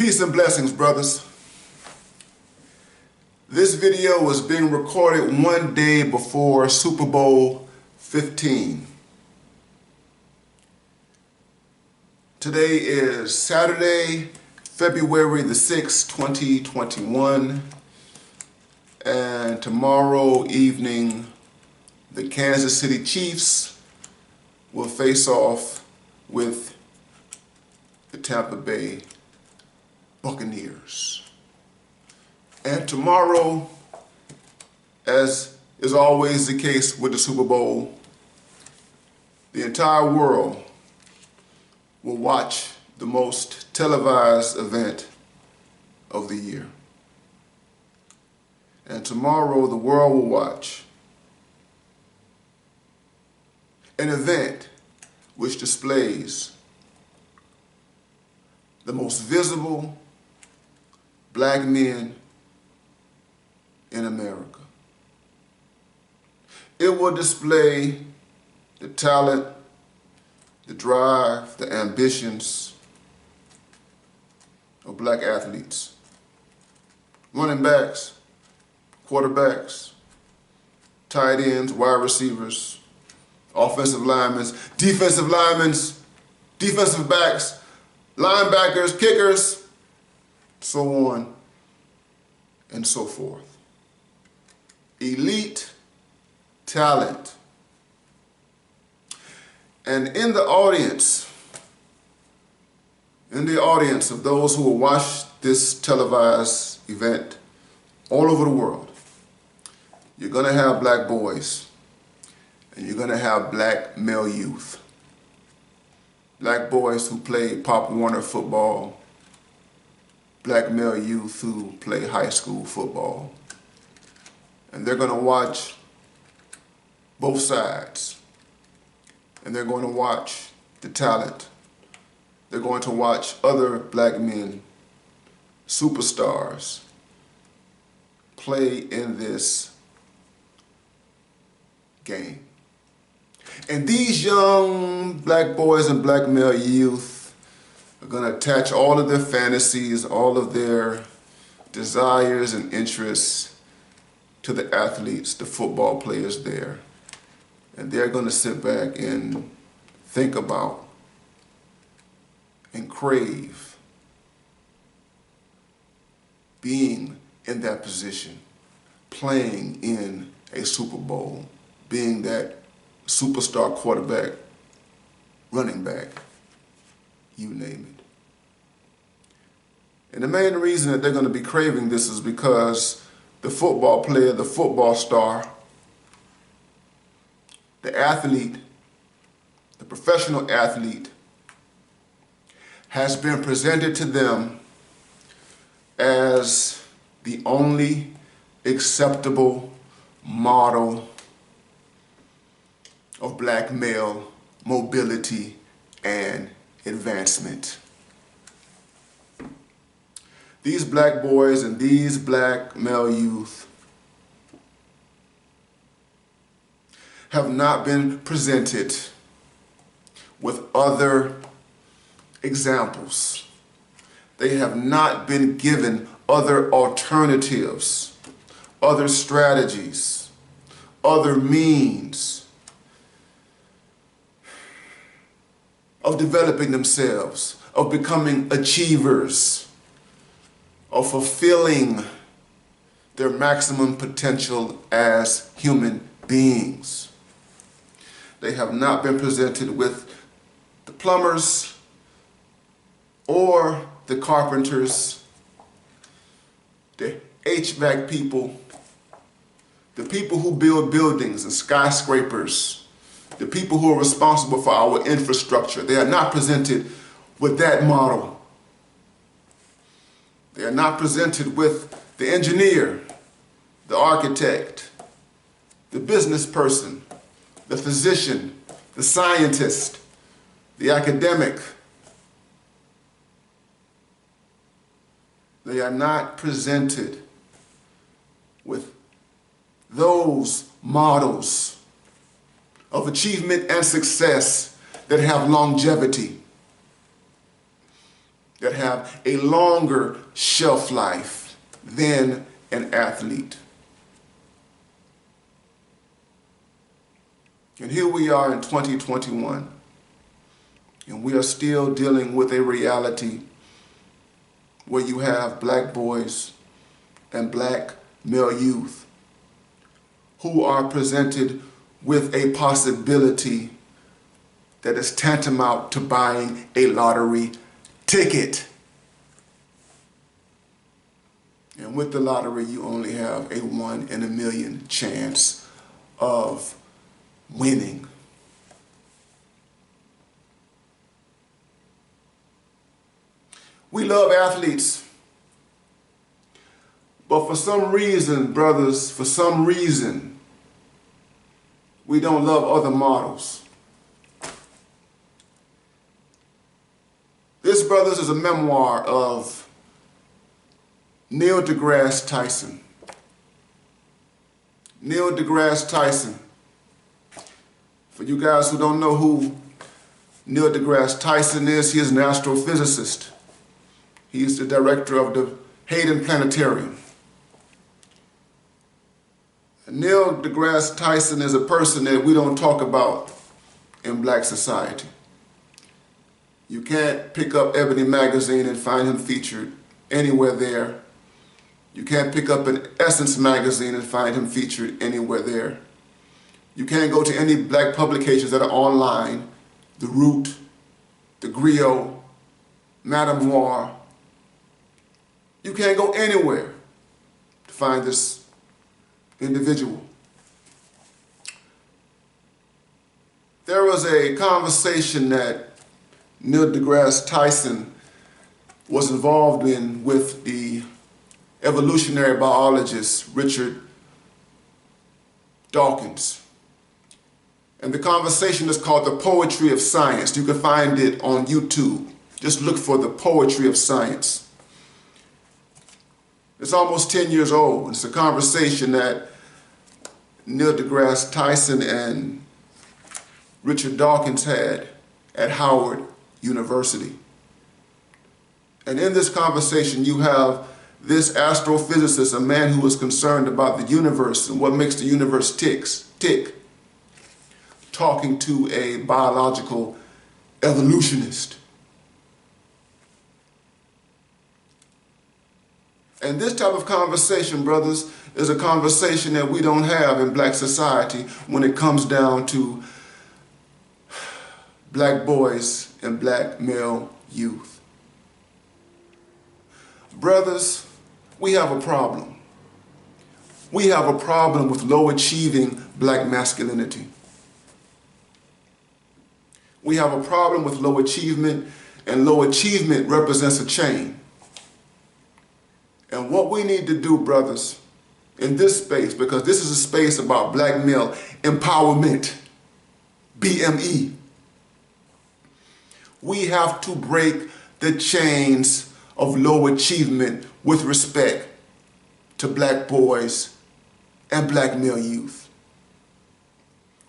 Peace and blessings, brothers. This video was being recorded one day before Super Bowl 15. Today is Saturday, February the 6th, 2021. And tomorrow evening, the Kansas City Chiefs will face off with the Tampa Bay Buccaneers. And tomorrow, as is always the case with the Super Bowl, the entire world will watch the most televised event of the year. And tomorrow, the world will watch an event which displays the most visible black men in America. It will display the talent, the drive, the ambitions of black athletes, running backs, quarterbacks, tight ends, wide receivers, offensive linemen, defensive backs, linebackers, kickers, so on and so forth. Elite talent. And in the audience of those who will watch this televised event all over the world, you're going to have black boys and you're going to have black male youth. Black boys who play Pop Warner football, black male youth who play high school football. And they're going to watch both sides. And they're going to watch the talent. They're going to watch other black men, superstars, play in this game. And these young black boys and black male youth are going to attach all of their fantasies, all of their desires and interests to the athletes, the football players there. And they're going to sit back and think about and crave being in that position, playing in a Super Bowl, being that superstar quarterback, running back, you name it. And the main reason that they're going to be craving this is because the football player, the football star, the athlete, the professional athlete, has been presented to them as the only acceptable model of black male mobility and advancement. These black boys and these black male youth have not been presented with other examples. They have not been given other alternatives, other strategies, other means of developing themselves, of becoming achievers, of fulfilling their maximum potential as human beings. They have not been presented with the plumbers or the carpenters, the HVAC people, the people who build buildings and skyscrapers, the people who are responsible for our infrastructure. They are not presented with that model. They are not presented with the engineer, the architect, the business person, the physician, the scientist, the academic. They are not presented with those models of achievement and success that have longevity. that have a longer shelf life than an athlete. And here we are in 2021, and we are still dealing with a reality where you have black boys and black male youth who are presented with a possibility that is tantamount to buying a lottery ticket. And with the lottery, you only have a 1 in a million chance of winning. We love athletes, but for some reason, brothers, for some reason, we don't love other models. This, brothers, is a memoir of Neil deGrasse Tyson. Neil deGrasse Tyson. For you guys who don't know who Neil deGrasse Tyson is, he is an astrophysicist. He is the director of the Hayden Planetarium. And Neil deGrasse Tyson is a person that we don't talk about in black society. You can't pick up Ebony magazine and find him featured anywhere there. You can't pick up an Essence magazine and find him featured anywhere there. You can't go to any black publications that are online, The Root, The Griot, Madame Noir. You can't go anywhere to find this individual. There was a conversation that Neil deGrasse Tyson was involved in with the evolutionary biologist Richard Dawkins. And the conversation is called The Poetry of Science. You can find it on YouTube. Just look for The Poetry of Science. It's almost 10 years old. It's a conversation that Neil deGrasse Tyson and Richard Dawkins had at Howard University. And in this conversation, you have this astrophysicist, a man who is concerned about the universe and what makes the universe tick, talking to a biological evolutionist. And this type of conversation, brothers, is a conversation that we don't have in black society when it comes down to black boys and black male youth. Brothers, we have a problem. We have a problem with low achieving black masculinity. We have a problem with low achievement, and low achievement represents a chain. And what we need to do, brothers, in this space, because this is a space about black male empowerment, BME, we have to break the chains of low achievement with respect to black boys and black male youth.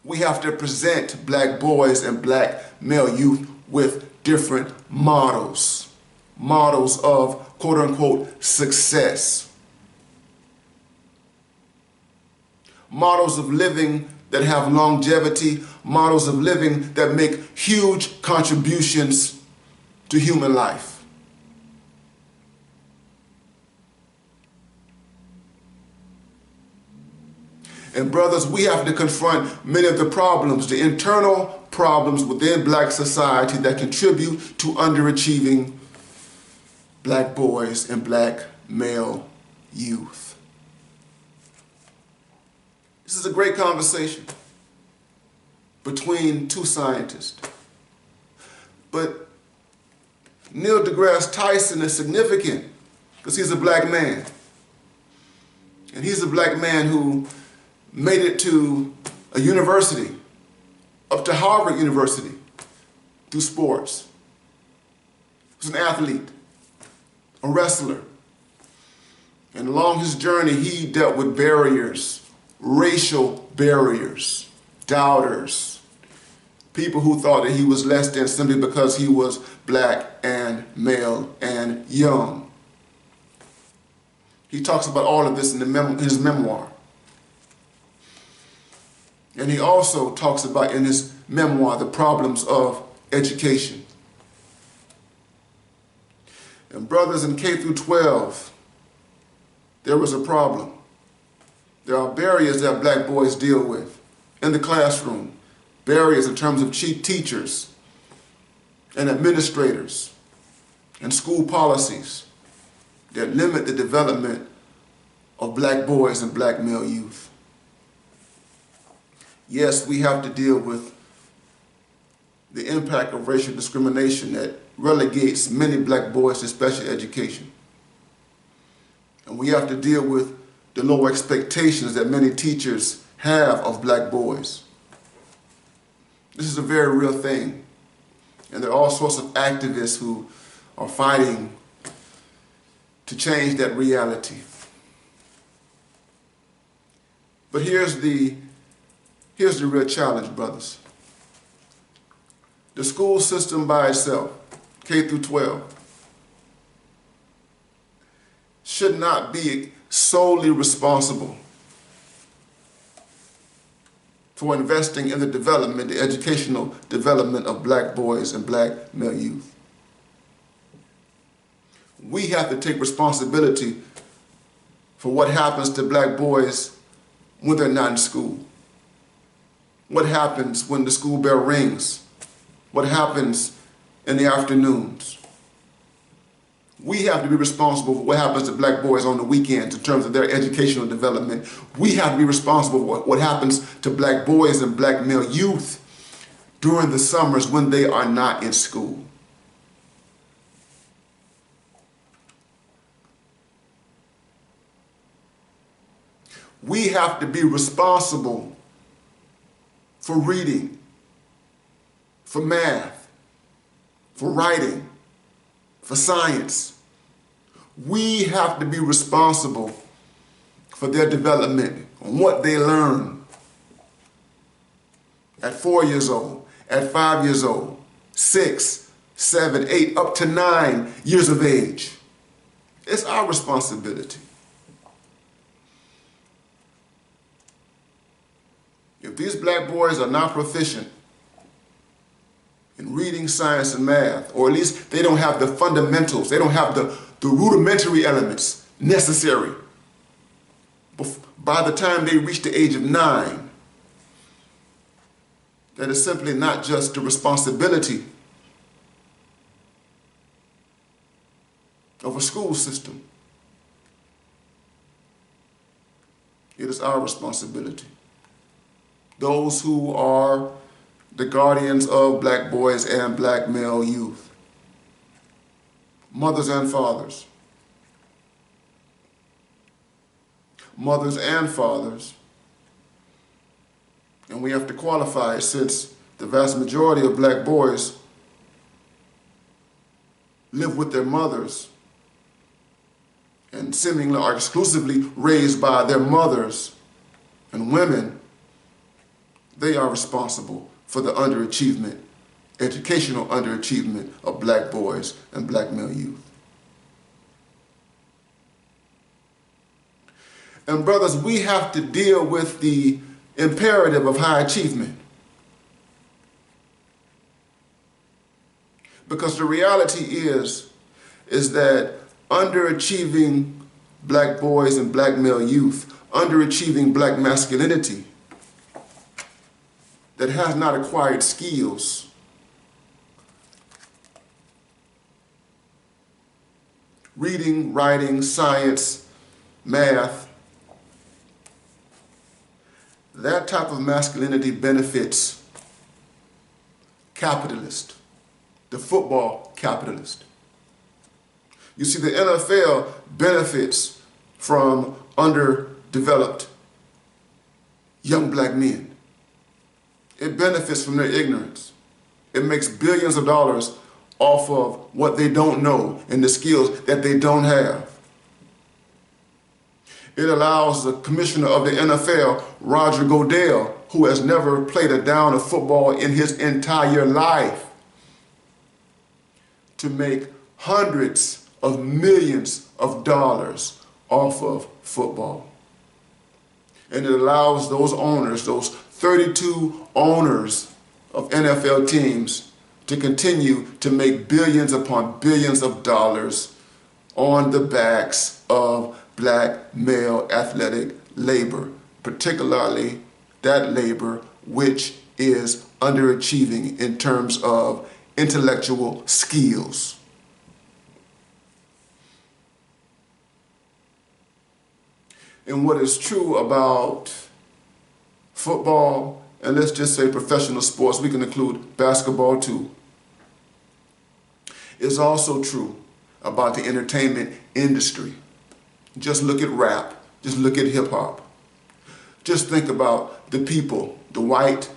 We have to present black boys and black male youth with different models of quote-unquote success. Models of living that have longevity, models of living that make huge contributions to human life. And brothers, we have to confront many of the problems, the internal problems within black society that contribute to underachieving black boys and black male youth. This is a great conversation between two scientists. But Neil deGrasse Tyson is significant because he's a black man. And he's a black man who made it to a university, up to Harvard University, through sports. He was an athlete, a wrestler. And along his journey, he dealt with barriers, racial barriers, doubters, people who thought that he was less than simply because he was black and male and young. He talks about all of this in his memoir. And he also talks about in his memoir the problems of education. And brothers, in K through 12, there was a problem. There are barriers that black boys deal with in the classroom. Barriers in terms of teachers and administrators and school policies that limit the development of black boys and black male youth. Yes, we have to deal with the impact of racial discrimination that relegates many black boys to special education. And we have to deal with the low expectations that many teachers have of black boys. This is a very real thing. And there are all sorts of activists who are fighting to change that reality. But here's the real challenge, brothers. The school system by itself, K through 12, should not be solely responsible for investing in the development, the educational development of black boys and black male youth. We have to take responsibility for what happens to black boys when they're not in school. What happens when the school bell rings? What happens in the afternoons? We have to be responsible for what happens to black boys on the weekends in terms of their educational development. We have to be responsible for what happens to black boys and black male youth during the summers when they are not in school. We have to be responsible for reading, for math, for writing, for science. We have to be responsible for their development, on what they learn at 4 years old, at 5 years old, 6, 7, 8, up to 9 years of age. It's our responsibility. If these black boys are not proficient in reading, science, and math, or at least they don't have the fundamentals, they don't have the rudimentary elements necessary by the time they reach the age of 9, that is simply not just the responsibility of a school system. It is our responsibility. Those who are the guardians of black boys and black male youth, mothers and fathers. Mothers and fathers, and we have to qualify, since the vast majority of black boys live with their mothers and seemingly are exclusively raised by their mothers and women. They are responsible for the underachievement, educational underachievement of black boys and black male youth. And brothers, we have to deal with the imperative of high achievement. Because the reality is that underachieving black boys and black male youth, underachieving black masculinity, that has not acquired skills, reading, writing, science, math, that type of masculinity benefits capitalist, the football capitalist. You see, the NFL benefits from underdeveloped young black men. It benefits from their ignorance. It makes billions of dollars off of what they don't know and the skills that they don't have. It allows the commissioner of the NFL, Roger Goodell, who has never played a down of football in his entire life, to make hundreds of millions of dollars off of football. And it allows those owners, those 32 owners of NFL teams, to continue to make billions upon billions of dollars on the backs of black male athletic labor, particularly that labor which is underachieving in terms of intellectual skills. And what is true about football, and let's just say professional sports, we can include basketball too, is also true about the entertainment industry. Just look at rap, just look at hip hop. Just think about the people, the white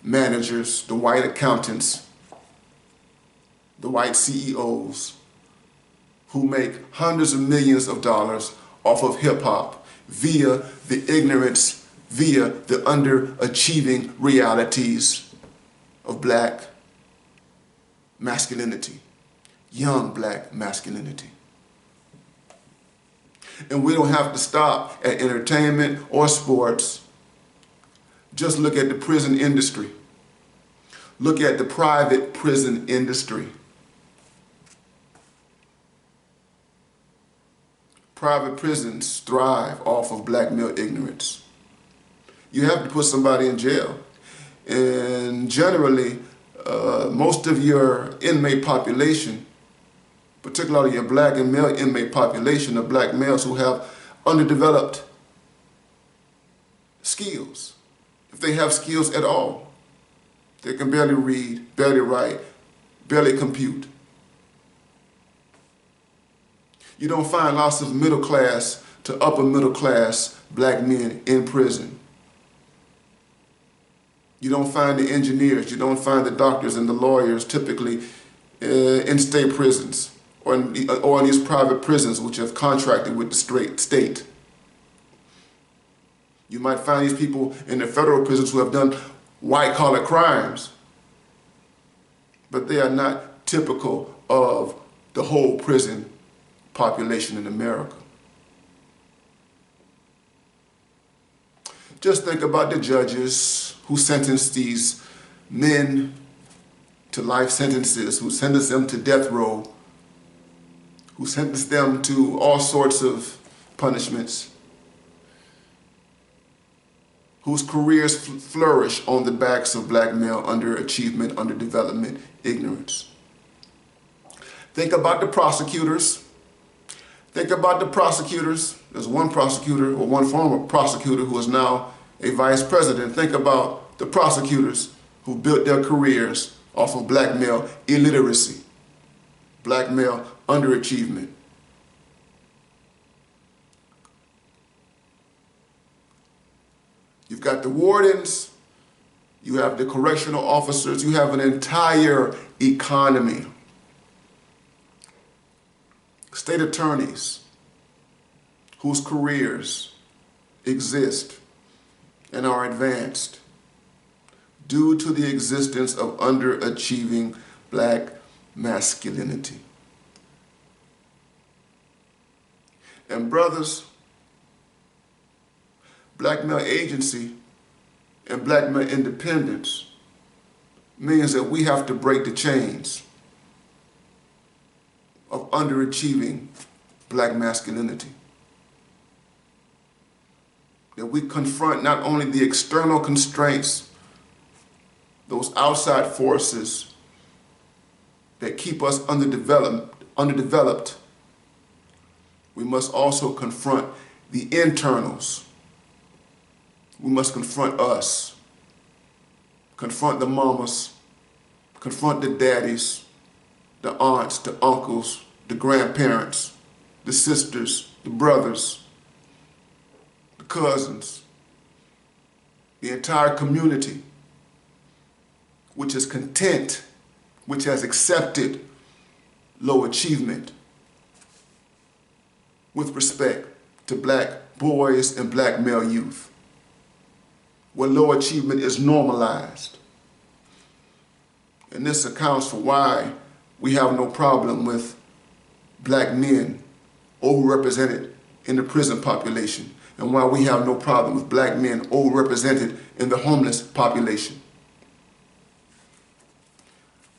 managers, the white accountants, the white CEOs who make hundreds of millions of dollars off of hip hop via the ignorance, via the underachieving realities of black masculinity, young black masculinity. And we don't have to stop at entertainment or sports. Just look at the prison industry. Look at the private prison industry. Private prisons thrive off of black male ignorance. You have to put somebody in jail. And generally, most of your inmate population, particularly your black and male inmate population, of black males who have underdeveloped skills. If they have skills at all, they can barely read, barely write, barely compute. You don't find lots of middle class to upper middle class black men in prison. You don't find the engineers, you don't find the doctors and the lawyers typically in state prisons or in these private prisons which have contracted with the state. You might find these people in the federal prisons who have done white-collar crimes, but they are not typical of the whole prison population in America. Just think about the judges who sentenced these men to life sentences, who sentenced them to death row, who sentenced them to all sorts of punishments, whose careers flourish on the backs of black male underachievement, underdevelopment, ignorance. Think about the prosecutors. Think about the prosecutors. There's one prosecutor, or one former prosecutor, who is now a vice president. Think about the prosecutors who built their careers off of black male illiteracy, black male underachievement. You've got the wardens, you have the correctional officers, you have an entire economy. State attorneys whose careers exist and are advanced due to the existence of underachieving black masculinity. And brothers, black male agency and black male independence means that we have to break the chains of underachieving black masculinity. That we confront not only the external constraints, those outside forces that keep us underdeveloped, we must also confront the internals. We must confront us, confront the mamas, confront the daddies, the aunts, the uncles, the grandparents, the sisters, the brothers, the cousins, the entire community, which is content, which has accepted low achievement with respect to black boys and black male youth, where low achievement is normalized. And this accounts for why we have no problem with black men overrepresented in the prison population, and why we have no problem with black men overrepresented in the homeless population.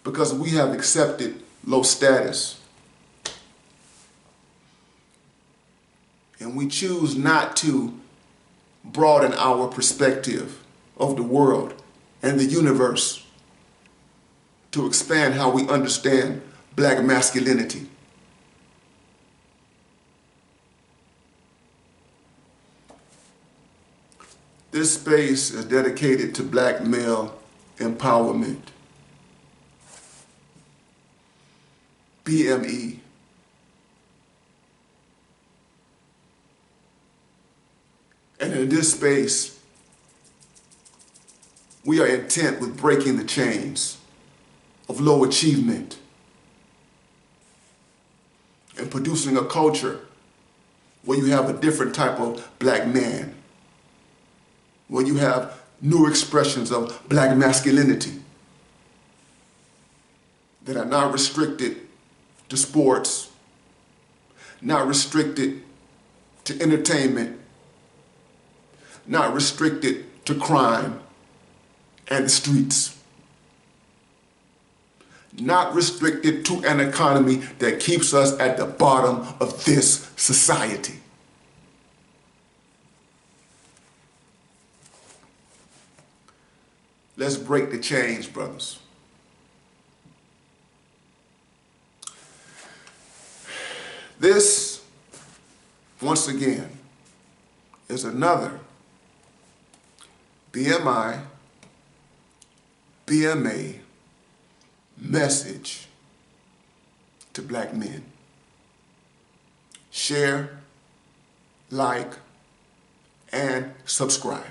Because we have accepted low status. And we choose not to broaden our perspective of the world and the universe to expand how we understand black masculinity. This space is dedicated to black male empowerment. BME. And in this space, we are intent with breaking the chains of low achievement and producing a culture where you have a different type of black man, where you have new expressions of black masculinity that are not restricted to sports, not restricted to entertainment, not restricted to crime and the streets, not restricted to an economy that keeps us at the bottom of this society. Let's break the chains, brothers. This, once again, is another BMI, BMA message to black men. Share, like, and subscribe.